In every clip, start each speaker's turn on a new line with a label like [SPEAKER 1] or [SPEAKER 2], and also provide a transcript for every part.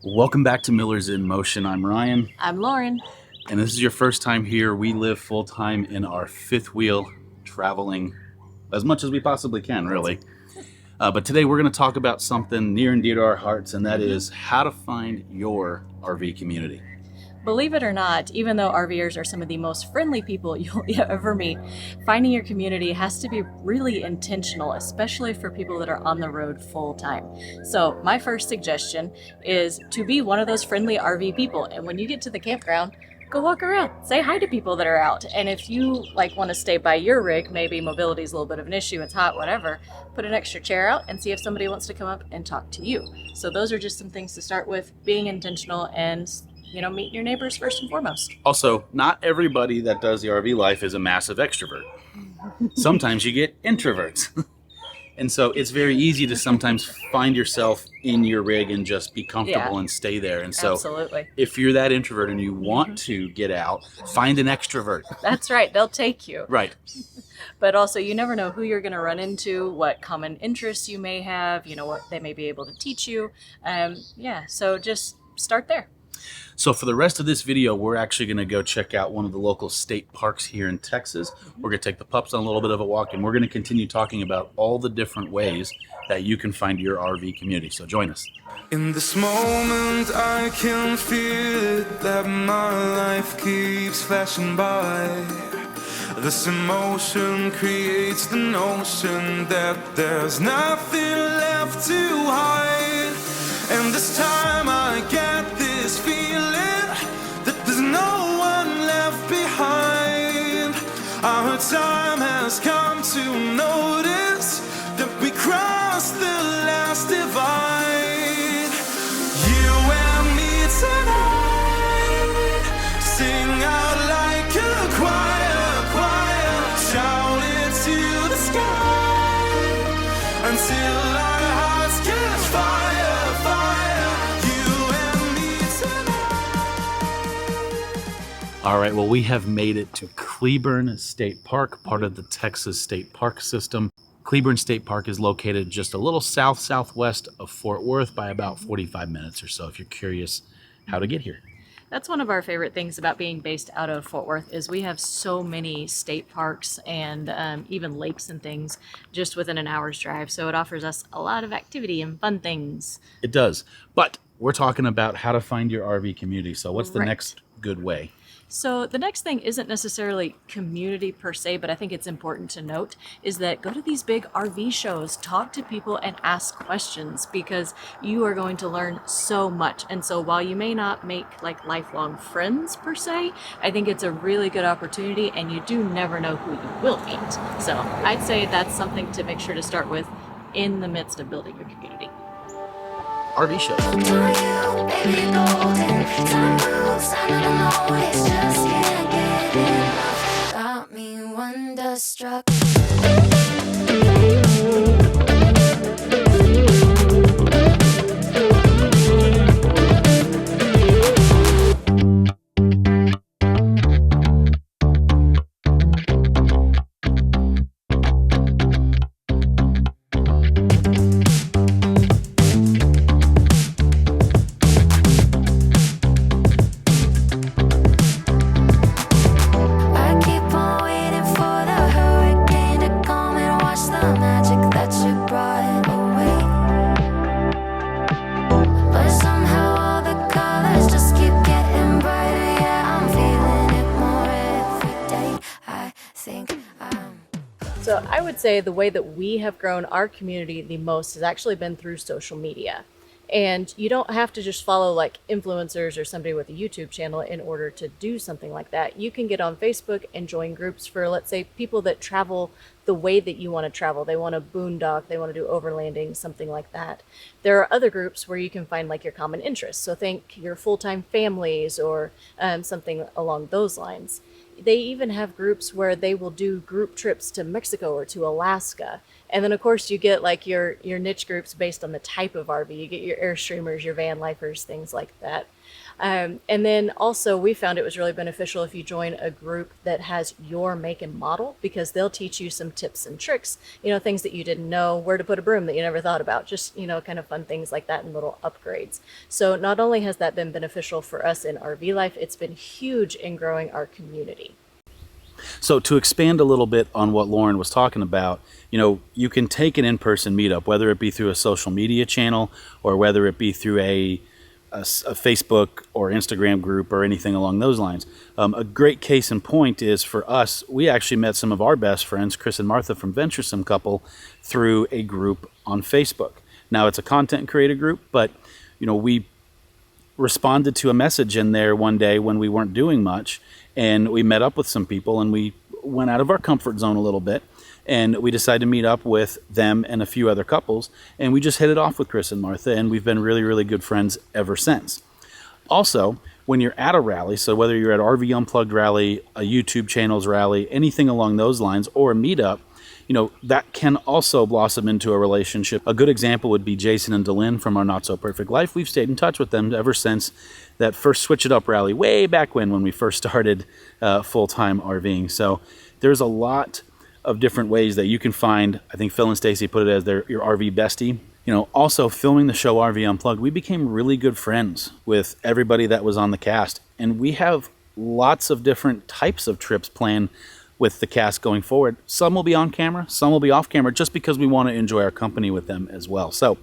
[SPEAKER 1] Welcome back to Miller's in Motion. I'm Ryan,
[SPEAKER 2] I'm Lauren.
[SPEAKER 1] and this is your first time here. We live full time in our fifth wheel, traveling as much as we possibly can, really. But today we're going to talk about something near and dear to our hearts, and that is how to find your RV community.
[SPEAKER 2] Believe it or not, even though RVers are some of the most friendly people you'll ever meet, finding your community has to be really intentional, especially for people that are on the road full time. So my first suggestion is to be one of those friendly RV people. And when you get to the campground, go walk around, say hi to people that are out. And if you want to stay by your rig, maybe mobility is a little bit of an issue, it's hot, whatever, put an extra chair out and see if somebody wants to come up and talk to you. So those are just some things to start with, being intentional and meet your neighbors first and foremost.
[SPEAKER 1] Also, not everybody that does the RV life is a massive extrovert. Sometimes you get introverts. And so it's very easy to sometimes find yourself in your rig and just be comfortable and stay there. And so
[SPEAKER 2] Absolutely.
[SPEAKER 1] if you're that introvert and you want to get out, find an extrovert.
[SPEAKER 2] That's right. They'll take you.
[SPEAKER 1] Right.
[SPEAKER 2] But also, you never know who you're going to run into, what common interests you may have, what they may be able to teach you. So just start there.
[SPEAKER 1] So for the rest of this video, we're actually going to go check out one of the local state parks here in Texas. We're going to take the pups on a little bit of a walk, and we're going to continue talking about all the different ways that you can find your RV community. So join us.
[SPEAKER 3] In this moment I can feel it, that my life keeps flashing by. This emotion creates the notion that there's nothing left to hide. And this time I get this feeling that there's no one left behind. Our time has come to notice that we crossed the last divide. You and me tonight, sing out like a choir, shout it to the sky, until our hearts catch fire.
[SPEAKER 1] All right, well, we have made it to Cleburne State Park, part of the Texas State Park system. Cleburne State Park is located just a little southwest of Fort Worth by about 45 minutes or so, if you're curious how to get here.
[SPEAKER 2] That's one of our favorite things about being based out of Fort Worth is we have so many state parks and even lakes and things just within an hour's drive. So it offers us a lot of activity and fun things.
[SPEAKER 1] It does. But we're talking about how to find your RV community. So what's the next good way?
[SPEAKER 2] So the next thing isn't necessarily community per se, but I think it's important to note is that go to these big RV shows, talk to people and ask questions because you are going to learn so much. And so while you may not make lifelong friends per se, I think it's a really good opportunity and you do never know who you will meet. So I'd say that's something to make sure to start with in the midst of building your community.
[SPEAKER 1] RV shows.
[SPEAKER 4] Got me wonderstruck.
[SPEAKER 2] So I would say the way that we have grown our community the most has actually been through social media. And you don't have to just follow influencers or somebody with a YouTube channel in order to do something like that. You can get on Facebook and join groups for, let's say, people that travel the way that you want to travel. They want to boondock, they want to do overlanding, something like that. There are other groups where you can find your common interests. So think your full-time families or something along those lines. They even have groups where they will do group trips to Mexico or to Alaska. And then of course you get like your niche groups based on the type of RV. You get your Airstreamers, your van lifers, things like that. And then also we found it was really beneficial if you join a group that has your make and model, because they'll teach you some tips and tricks, things that you didn't know, where to put a broom that you never thought about, just, kind of fun things like that and little upgrades. So not only has that been beneficial for us in RV life, it's been huge in growing our community.
[SPEAKER 1] So to expand a little bit on what Lauren was talking about, you can take an in-person meetup, whether it be through a social media channel or whether it be through a Facebook or Instagram group or anything along those lines. A great case in point is for us, we actually met some of our best friends, Chris and Martha from Venturesome Couple, through a group on Facebook. Now it's a content creator group, but we responded to a message in there one day when we weren't doing much, and we met up with some people and we went out of our comfort zone a little bit. And we decided to meet up with them and a few other couples. And we just hit it off with Chris and Martha. And we've been really, really good friends ever since. Also, when you're at a rally, so whether you're at RV Unplugged rally, a YouTube channels rally, anything along those lines, or a meetup, that can also blossom into a relationship. A good example would be Jason and Delynn from our Not So Perfect Life. We've stayed in touch with them ever since that first Switch It Up rally way back when we first started full-time RVing. So there's a lot of different ways that you can find. I think Phil and Stacy put it as your RV bestie. Also filming the show RV Unplugged, we became really good friends with everybody that was on the cast. And we have lots of different types of trips planned with the cast going forward. Some will be on camera, some will be off camera, just because we want to enjoy our company with them as well. So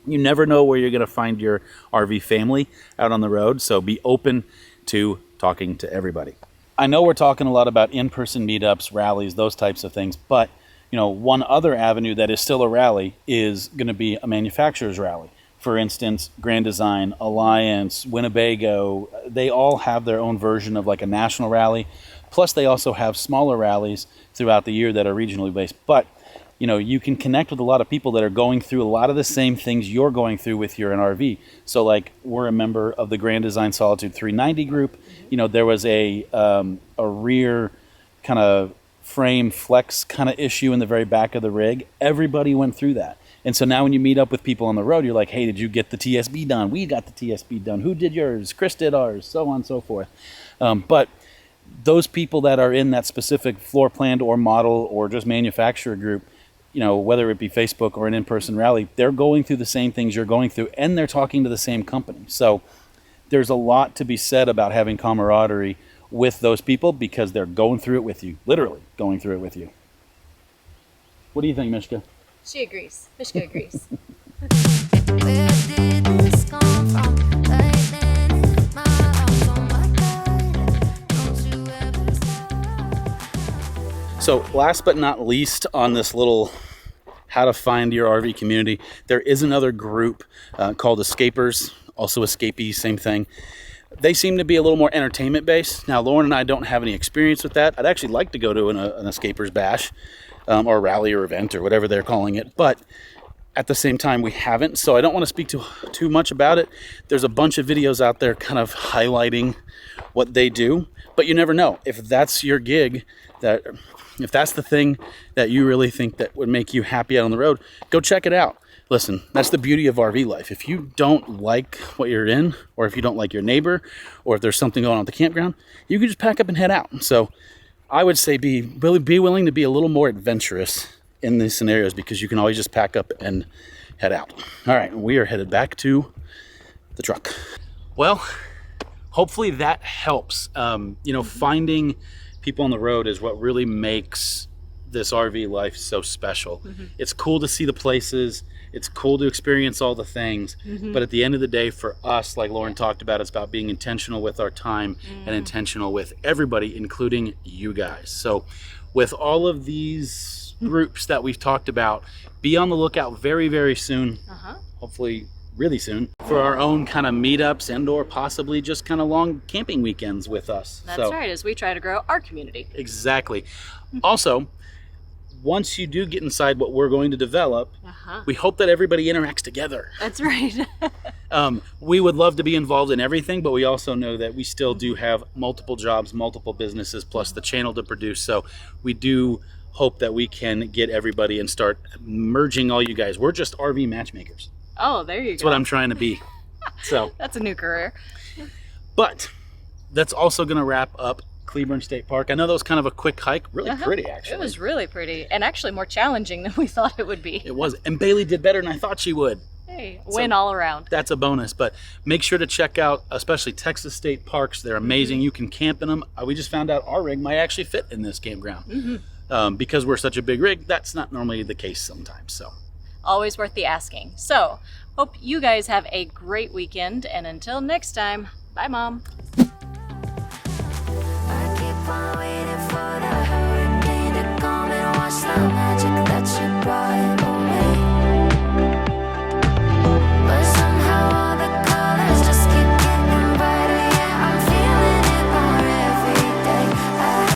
[SPEAKER 1] you never know where you're going to find your RV family out on the road. So be open to talking to everybody. I know we're talking a lot about in-person meetups, rallies, those types of things, but one other avenue that is still a rally is going to be a manufacturer's rally. For instance, Grand Design, Alliance, Winnebago, they all have their own version of like a national rally. Plus, they also have smaller rallies throughout the year that are regionally based. But you can connect with a lot of people that are going through a lot of the same things you're going through with your NRV. So like we're a member of the Grand Design Solitude 390 group. There was a rear kind of frame flex kind of issue in the very back of the rig. Everybody went through that. And so now when you meet up with people on the road, you're like, hey, did you get the TSB done? We got the TSB done. Who did yours? Chris did ours, so on and so forth. But those people that are in that specific floor plan or model or just manufacturer group, whether it be Facebook or an in-person rally, they're going through the same things you're going through, and they're talking to the same company. So there's a lot to be said about having camaraderie with those people because they're going through it with you, literally going through it with you. What do you think, Mishka?
[SPEAKER 2] She agrees. Mishka agrees.
[SPEAKER 4] Where did this come from? Lightning in my arms, oh my God, don't you ever stop.
[SPEAKER 1] So last but not least on this little how to find your RV community, there is another group called Escapers, also Escapees, same thing. They seem to be a little more entertainment based. Now, Lauren and I don't have any experience with that. I'd actually like to go to an Escapers bash or rally or event or whatever they're calling it. But at the same time, we haven't. So I don't want to speak too much about it. There's a bunch of videos out there kind of highlighting what they do. But you never know. If that's your gig, if that's the thing that you really think that would make you happy out on the road, go check it out. Listen, that's the beauty of RV life. If you don't like what you're in, or if you don't like your neighbor, or if there's something going on at the campground, you can just pack up and head out. So I would say be willing to be a little more adventurous in these scenarios, because you can always just pack up and head out. All right, we are headed back to the truck. Well, hopefully that helps. Finding people on the road is what really makes this RV life so special. Mm-hmm. It's cool to see the places. It's cool to experience all the things. Mm-hmm. But at the end of the day, for us, like Lauren talked about, it's about being intentional with our time and intentional with everybody, including you guys. So with all of these groups that we've talked about, be on the lookout very, very soon. Hopefully really soon, for our own kind of meetups and or possibly just kind of long camping weekends with us.
[SPEAKER 2] That's right, as we try to grow our community.
[SPEAKER 1] Exactly. Also, once you do get inside what we're going to develop, we hope that everybody interacts together.
[SPEAKER 2] That's right.
[SPEAKER 1] We would love to be involved in everything, but we also know that we still do have multiple jobs, multiple businesses, plus the channel to produce. So we do hope that we can get everybody and start merging all you guys. We're just RV matchmakers.
[SPEAKER 2] Oh, there you
[SPEAKER 1] That's
[SPEAKER 2] go.
[SPEAKER 1] what I'm trying to be. So,
[SPEAKER 2] That's a new career.
[SPEAKER 1] but that's also going to wrap up Cleburne State Park. I know that was kind of a quick hike. Really pretty, actually.
[SPEAKER 2] It was really pretty, and actually more challenging than we thought it would be.
[SPEAKER 1] It was. And Bailey did better than I thought she would.
[SPEAKER 2] Hey, win all around.
[SPEAKER 1] That's a bonus. But make sure to check out, especially Texas State Parks. They're amazing. You can camp in them. We just found out our rig might actually fit in this campground. Because we're such a big rig, that's not normally the case sometimes. So
[SPEAKER 2] Always worth the asking. So, hope you guys have a great weekend, and until next time, bye, Mom.